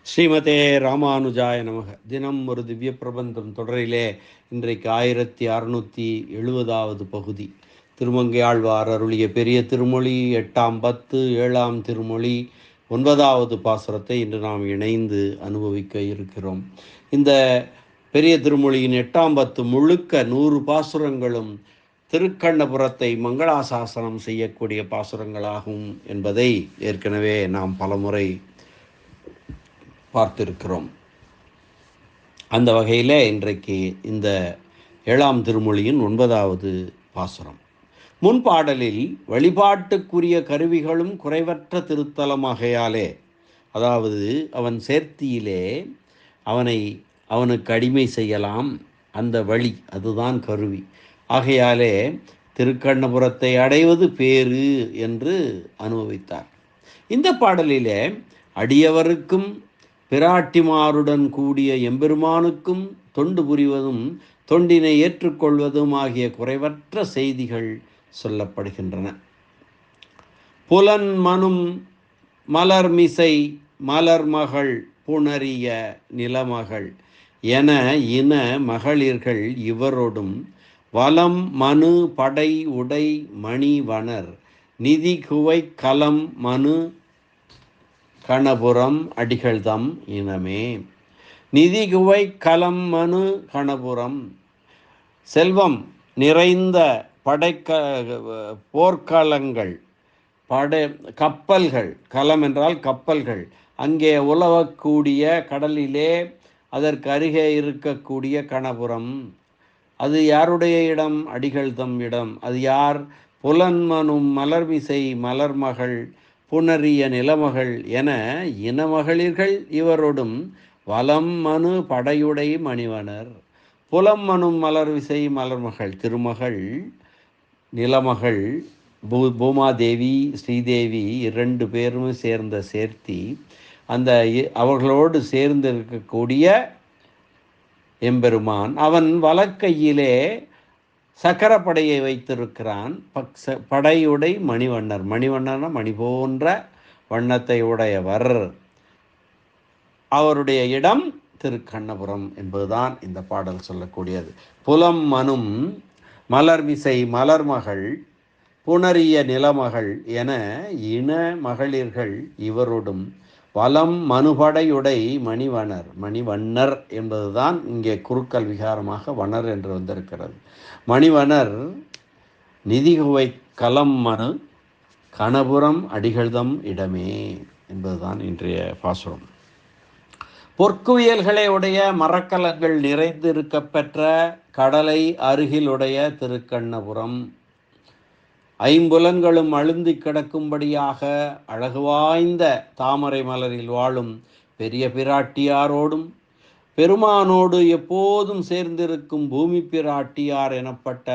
ஸ்ரீமதே ராமானுஜாய நமக. தினம் ஒரு திவ்ய பிரபந்தம் தொடரிலே இன்றைக்கு 1670வது பகுதி. திருமங்கையாழ்வார் அருளிய பெரிய திருமொழி 8ஆம் பத்து 7ஆம் திருமொழி 9வது பாசுரத்தை இன்று நாம் இணைந்து அனுபவிக்க இருக்கிறோம். இந்த பெரிய திருமொழியின் 8ஆம் பத்து முழுக்க 100 பாசுரங்களும் திருக்கண்ணபுரத்தை மங்களாசாசனம் செய்யக்கூடிய பாசுரங்களாகும் என்பதை ஏற்கனவே நாம் பலமுறை பார்த்திருக்கிறோம். அந்த வகையில் இன்றைக்கு இந்த 7ஆம் திருமொழியின் 9வது பாசுரம். முன்பாடலில் வழிபாட்டுக்குரிய கருவிகளும் குறைவற்ற திருத்தலமாகையாலே, அதாவது அவன் சேர்த்தியிலே அவனுக்கு அடிமை செய்யலாம், அந்த வழி அதுதான் கருவி. ஆகையாலே திருக்கண்ணபுரத்தை அடைவது பேறு என்று அனுபவித்தார். இந்த பாடலிலே அடியவருக்கும் பிராட்டிமாருடன் கூடிய எம்பெருமானுக்கும் தொண்டு புரிவதும் தொண்டினை ஏற்றுக்கொள்வதும் ஆகிய குறைவற்ற செய்திகள் சொல்லப்படுகின்றன. புலன் மனும் மலர்மிசை மலர்மகள் புணரிய நிலமகள் என இன மகளிர்கள் இவரோடும் வலம் மனு படை உடை மணிவனர் நிதி குவை கலம் மனு கணபுரம் அடிகள்தம் இனமே. நிதிகுவை கலம் மனு கணபுரம், செல்வம் நிறைந்த போர்க்களங்கள், கப்பல்கள், கலம் என்றால் கப்பல்கள், அங்கே உலவக்கூடிய கடலிலே அதற்கு அருகே இருக்கக்கூடிய கணபுரம், அது யாருடைய இடம்? அடிகள்தம் இடம். அது யார்? புலன்மனும் மலர்மிசை மலர்மகள் புணரிய நிலமகள் என இனமகளிர்கள் இவரோடும் வலம் மனு படையுடை மணிவனர். புலம் மனும் மலர்விசை மலர்மகள், திருமகள் நிலமகள் பூமாதேவி ஸ்ரீதேவி 2 பேரும் சேர்ந்த சேர்த்தி, அந்த அவர்களோடு சேர்ந்திருக்கக்கூடிய எம்பெருமான் அவன் வலக்கையிலே சக்கரப்படையை வைத்திருக்கிறான். படையுடை மணிவண்ணர், மணிவண்ணர்னா மணி போன்ற வண்ணத்தை உடையவர். அவருடைய இடம் திருக்கண்ணபுரம் என்பதுதான் இந்த பாடல் சொல்லக்கூடியது. புலம் மனும் மலர்மிசை மலர்மகள் புணரிய நிலமகள் என இன மகளிர்கள் இவரோடும் வலம் மனுபடையுடை மணிவனர், மணிவண்ணர் என்பதுதான் இங்கே குறுக்கல் விகாரமாக வனர் என்று வந்திருக்கிறது. மணிவனர் நிதிகுவை கலம் மனு கணபுரம் அடிகள்தம் இடமே என்பதுதான் இன்றைய பாசுரம். பொற்குவியல்களை உடைய மரக்கலங்கள் நிறைந்து இருக்க பெற்ற கடலை அருகிலுடைய திருக்கண்ணபுரம், ஐம்புலன்களும் அழுந்தி கிடக்கும்படியாக அழகு வாய்ந்த தாமரை மலரில் வாழும் பெரிய பிராட்டியாரோடும் பெருமானோடு எப்போதும் சேர்ந்திருக்கும் பூமி பிராட்டியார் எனப்பட்ட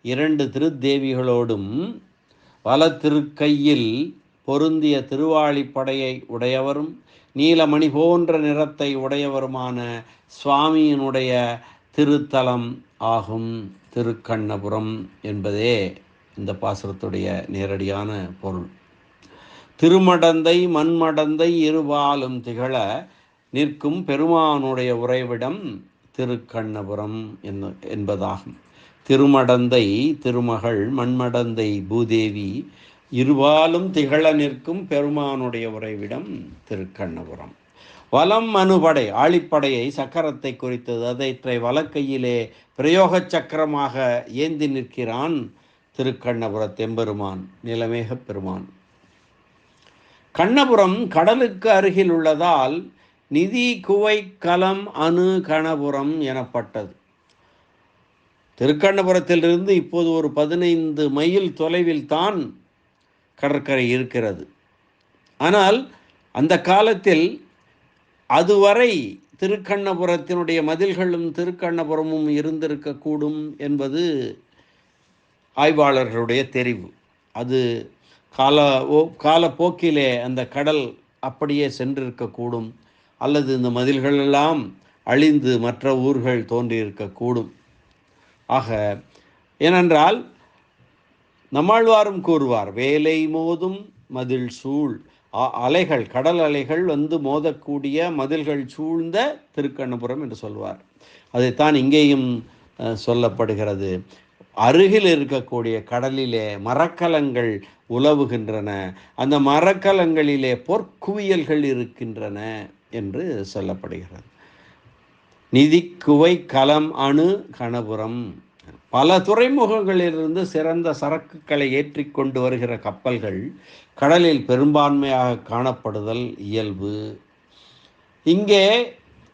2 திருத்தேவிகளோடும் வல திருக்கையில் பொருந்திய திருவாளிப்படையை உடையவரும் நீலமணி போன்ற நிறத்தை உடையவருமான சுவாமியினுடைய திருத்தலம் ஆகும் திருக்கண்ணபுரம் என்பதே இந்த பாசுரத்துடைய நேரடியான பொருள். திருமடந்தை மண்மடந்தை இருபாலும் திகழ நிற்கும் பெருமானுடைய உறைவிடம் திருக்கண்ணபுரம் என்பதாகும். திருமடந்தை திருமகள், மண்மடந்தை பூதேவி, இருபாலும் திகழ நிற்கும் பெருமானுடைய உறைவிடம் திருக்கண்ணபுரம். வலம் மனுபடை, ஆழிப்படையை சக்கரத்தை குறித்தது. அதை வலக்கையிலே பிரயோக சக்கரமாக ஏந்தி நிற்கிறான் திருக்கண்ணபுரத் எம்பெருமான், நிலமேக பெருமான். கண்ணபுரம் கடலுக்கு அருகில் உள்ளதால் நிதி குவை கலம் அணு கணபுரம் எனப்பட்டது. திருக்கண்ணபுரத்திலிருந்து இப்போது ஒரு 15 மைல் தொலைவில் தான் கடற்கரை இருக்கிறது. ஆனால் அந்த காலத்தில் அதுவரை திருக்கண்ணபுரத்தினுடைய மதில்களும் திருக்கண்ணபுரமும் இருந்திருக்கக்கூடும் என்பது ஆய்வாளர்களுடைய தெரிவு. அது காலப்போக்கிலே அந்த கடல் அப்படியே சென்றிருக்கக்கூடும், அல்லது இந்த மதில்களெல்லாம் அழிந்து மற்ற ஊர்கள் தோன்றியிருக்கக்கூடும். ஆக ஏனென்றால் நம்மாழ்வாரும் கூறுவார், வேலை மோதும் மதில் சூழ் அலைகள், கடல் அலைகள் வந்து மோதக்கூடிய மதில்கள் சூழ்ந்த திருக்கண்ணபுரம் என்று சொல்வார். அதைத்தான் இங்கேயும் சொல்லப்படுகிறது. அருகில் இருக்கக்கூடிய கடலிலே மரக்கலங்கள் உலவுகின்றன, அந்த மரக்கலங்களிலே பொற்குவியல்கள் இருக்கின்றன என்று சொல்லப்படுகிறது. நிதிக்குவை களம் அணு கணபுரம். பல துறைமுகங்களிலிருந்து சிறந்த சரக்குகளை ஏற்றி கொண்டு வருகிற கப்பல்கள் கடலில் பெரும்பான்மையாக காணப்படுதல் இயல்பு. இங்கே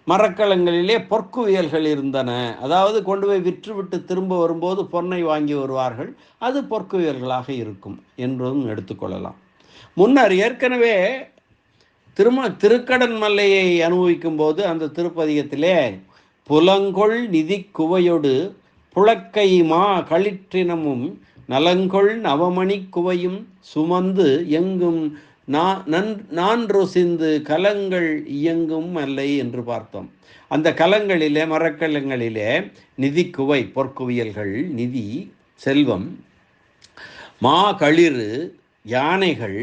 மரக்கலங்களிலே பொற்குவியல்கள் இருந்தன. அதாவது கொண்டு போய் விற்றுவிட்டு திரும்ப வரும்போது பொன்னை வாங்கி வருவார்கள். அது பொற்குவியல்களாக இருக்கும் என்றும் எடுத்துக்கொள்ளலாம். முன்னர் ஏற்கனவே திருக்கடன் மல்லையை அனுபவிக்கும் போது அந்த திருப்பதிகத்திலே புலங்கொள் நிதி குவையொடு புழக்கை மா களிற்றினமும் நலங்கொள் நவமணி குவையும் சுமந்து எங்கும் நான் ருசிந்து கலங்கள் இயங்கும் அல்லை என்று பார்த்தோம். அந்த கலங்களிலே மரக்கலங்களிலே நிதி குவை பொற்குவியல்கள், நிதி செல்வம், மா களிறு யானைகள்,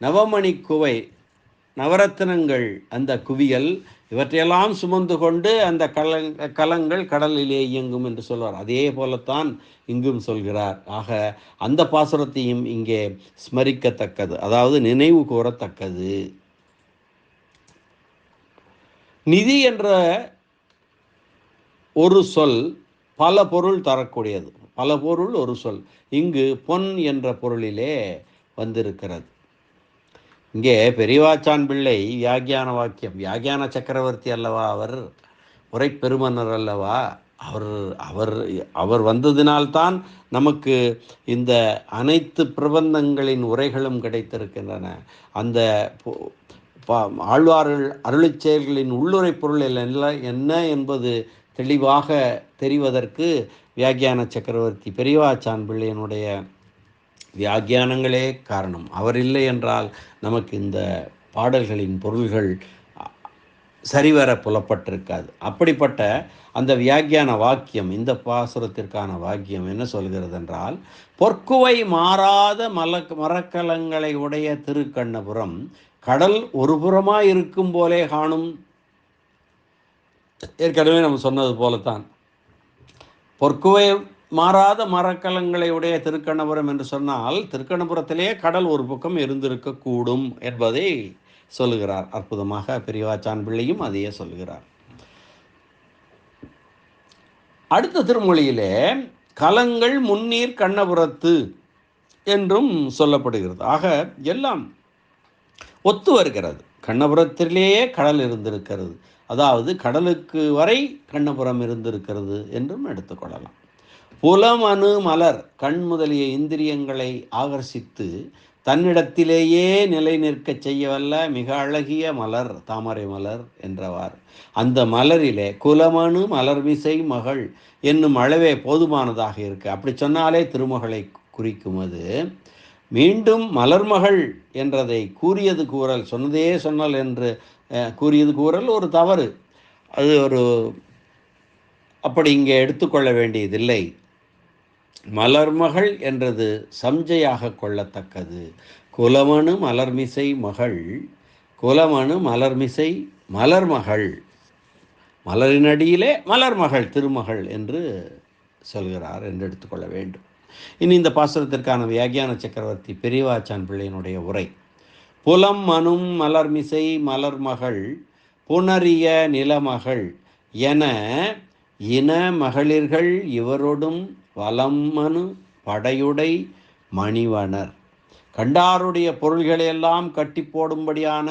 நவமணி குவை நவரத்தினங்கள் அந்த குவியல், இவற்றையெல்லாம் சுமந்து கொண்டு அந்த கலங்கள் கடலிலே இயங்கும் என்று சொல்வார். அதே போலத்தான் இங்கும் சொல்கிறார். ஆக அந்த பாசுரத்தையும் இங்கே ஸ்மரிக்கத்தக்கது, அதாவது நினைவு கூறத்தக்கது. நிதி என்ற ஒரு சொல் பல பொருள் தரக்கூடியது. பல பொருள் ஒரு சொல். இங்கு பொன் என்ற பொருளிலே வந்திருக்கிறது. இங்கே பெரியவாச்சான் பிள்ளை வியாக்கியான வாக்கியம், வியாக்கியான சக்கரவர்த்தி அல்லவா அவர், உரை பெருமன்னர் அல்லவா அவர் வந்ததினால்தான் நமக்கு இந்த அனைத்து பிரபந்தங்களின் உரைகளும் கிடைத்திருக்கின்றன. அந்த ஆழ்வார்கள் அருளிச் செயல்களின் உள்ளுரை பொருள் என்ன என்பது தெளிவாக தெரிவதற்கு வியாக்கியான சக்கரவர்த்தி பெரியவாச்சான் பிள்ளையனுடைய வியாக்கியானங்களே காரணம். அவர் இல்லை என்றால் நமக்கு இந்த பாடல்களின் பொருள்கள் சரிவர புலப்பட்டிருக்காது. அப்படிப்பட்ட அந்த வியாக்கியான வாக்கியம், இந்த பாசுரத்திற்கான வாக்கியம் என்ன சொல்கிறது என்றால், பொற்குவை மாறாத மரக்கலங்களை உடைய திருக்கண்ணபுரம் கடல் ஒரு புறமாய் இருக்கும் போலே காணும். ஏற்கனவே நம்ம சொன்னது போலத்தான், பொற்குவை மாறாத மரக்கலங்களை உடைய திருக்கண்ணபுரம் என்று சொன்னால் திருக்கண்ணபுரத்திலே கடல் ஒரு பக்கம் இருந்திருக்கக்கூடும் என்பதை சொல்லுகிறார். அற்புதமாக பெரியவாச்சான் பிள்ளையும் அதையே சொல்லுகிறார். அடுத்த திருமொழியிலே கலங்கள் முன்னீர் கண்ணபுரத்து என்றும் சொல்லப்படுகிறது. ஆக எல்லாம் ஒத்து வருகிறது. கண்ணபுரத்திலேயே கடல் இருந்திருக்கிறது, அதாவது கடலுக்கு வரை கண்ணபுரம் இருந்திருக்கிறது என்றும் எடுத்துக்கொள்ளலாம். புலமனு மலர் கண் முதலிய இந்திரியங்களை ஆகர்ஷித்து தன்னிடத்திலேயே நிலை நிற்க செய்யவல்ல மிக அழகிய மலர் தாமரை மலர் என்றவார். அந்த மலரிலே குலமனு மலர்மிசை மகள் என்னும் அளவே போதுமானதாக இருக்கு. அப்படி சொன்னாலே திருமகளை குறிக்கும். அது மீண்டும் மலர்மகள் என்றதை கூறியது கூறல், சொன்னதே சொன்னல் என்று கூறியது கூறல் ஒரு தவறு. அது ஒரு அப்படி இங்கே எடுத்துக்கொள்ள வேண்டியதில்லை. மலர்மகள் என்றது சம்ஜையாக கொள்ளத்தக்கது. குலமனு மலர்மிசை மகள், குலமனு மலர்மிசை மலர்மகள், மலரினடியிலே மலர்மகள் திருமகள் என்று சொல்கிறார் என்று எடுத்துக்கொள்ள வேண்டும். இனி இந்த பாசுரத்திற்கான வியாக்கியான சக்கரவர்த்தி பெரியவாச்சான் பிள்ளையினுடைய உரை. புலம் மனும் மலர்மிசை மலர்மகள் புணரிய நிலமகள் என இன மகளிர்கள் இவரோடும் வலம்மனு படையுடை மணிவனர். கண்டாருடைய பொருள்களையெல்லாம் கட்டி போடும்படியான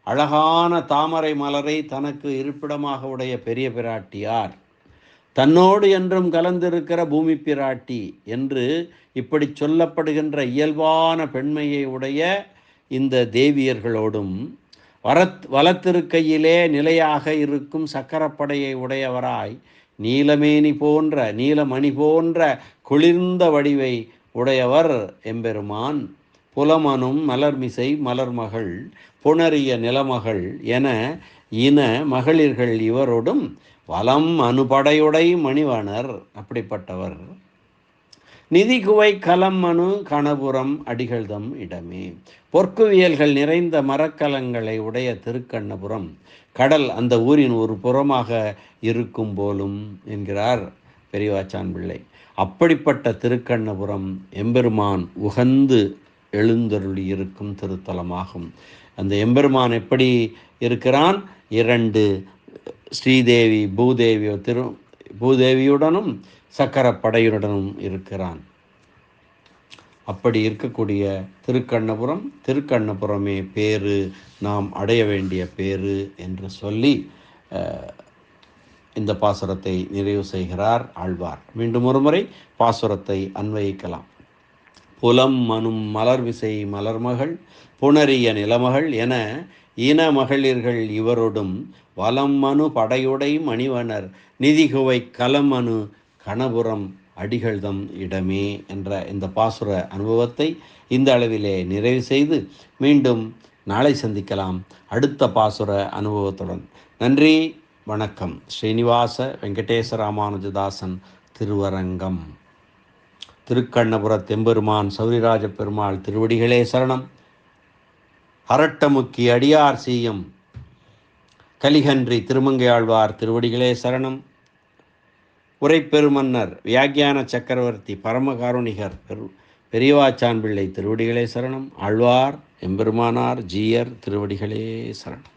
அழகான தாமரை மலரை தனக்கு இருப்பிடமாக உடைய பெரிய பிராட்டியார், தன்னோடு என்றும் கலந்திருக்கிற பூமி பிராட்டி என்று இப்படி சொல்லப்படுகின்ற இயல்பான பெண்மையை உடைய இந்த தேவியர்களோடும் வலத்திருக்கையிலே நிலையாக இருக்கும் சக்கரப்படையை உடையவராய் நீலமேனி போன்ற நீலமணி போன்ற குளிர்ந்த வடிவை உடையவர் எம்பெருமான். புலமனும் மலர்மிசை மலர்மகள் புணரிய நிலமகள் என இன மகளிர்கள் இவரோடும் வலம் அனுபடையுடை மணிவனர். அப்படிப்பட்டவர் நிதிகுவை கலம்மனு கணபுரம் அடிகள்தம் இடமே. பொற்குவியல்கள் நிறைந்த மரக்கலங்களை உடைய திருக்கண்ணபுரம் கடல் அந்த ஊரின் ஒரு புறமாக இருக்கும் போலும் என்கிறார் பெரியவாச்சான் பிள்ளை. அப்படிப்பட்ட திருக்கண்ணபுரம் எம்பெருமான் உகந்து எழுந்தருளி இருக்கும் திருத்தலமாகும். அந்த எம்பெருமான் எப்படி இருக்கிறான்? 2 ஸ்ரீதேவி பூதேவியுடனும் சக்கரப்படையுடனும் இருக்கிறான். அப்படி இருக்கக்கூடிய திருக்கண்ணபுரமே பேரு, நாம் அடைய வேண்டிய பேரு என்று சொல்லி இந்த பாசுரத்தை நிறைவு செய்கிறார் ஆழ்வார். மீண்டும் ஒரு முறை பாசுரத்தை அன்வயிக்கலாம். புலம் மனும் மலர்விசை மலர்மகள் புணரிய நிலமகள் என இன மகளிர்கள் இவரோடும் வலம் மனு படையுடை மணிவனர் நிதிகுவை கலமனு கணபுரம் அடிகள்தம் இடமே என்ற இந்த பாசுர அனுபவத்தை இந்த அளவிலே நிறைவு செய்து மீண்டும் நாளை சந்திக்கலாம் அடுத்த பாசுர அனுபவத்துடன். நன்றி, வணக்கம். ஸ்ரீனிவாச வெங்கடேச ராமானுஜதாசன் திருவரங்கம். திருக்கண்ணபுர தெம்பெருமான் சௌரிராஜ பெருமாள் திருவடிகளே சரணம். அரட்டமுக்கி அடியார் செய்யும் கலிகன்றி திருமங்கையாழ்வார் திருவடிகளே சரணம். உரைப்பெருமன்னர் வியாக்கியான சக்கரவர்த்தி பரமகாருணிகர் பெரியவாச்சான் பிள்ளை திருவடிகளே சரணம். ஆழ்வார் எம்பெருமானார் ஜீயர் திருவடிகளே சரணம்.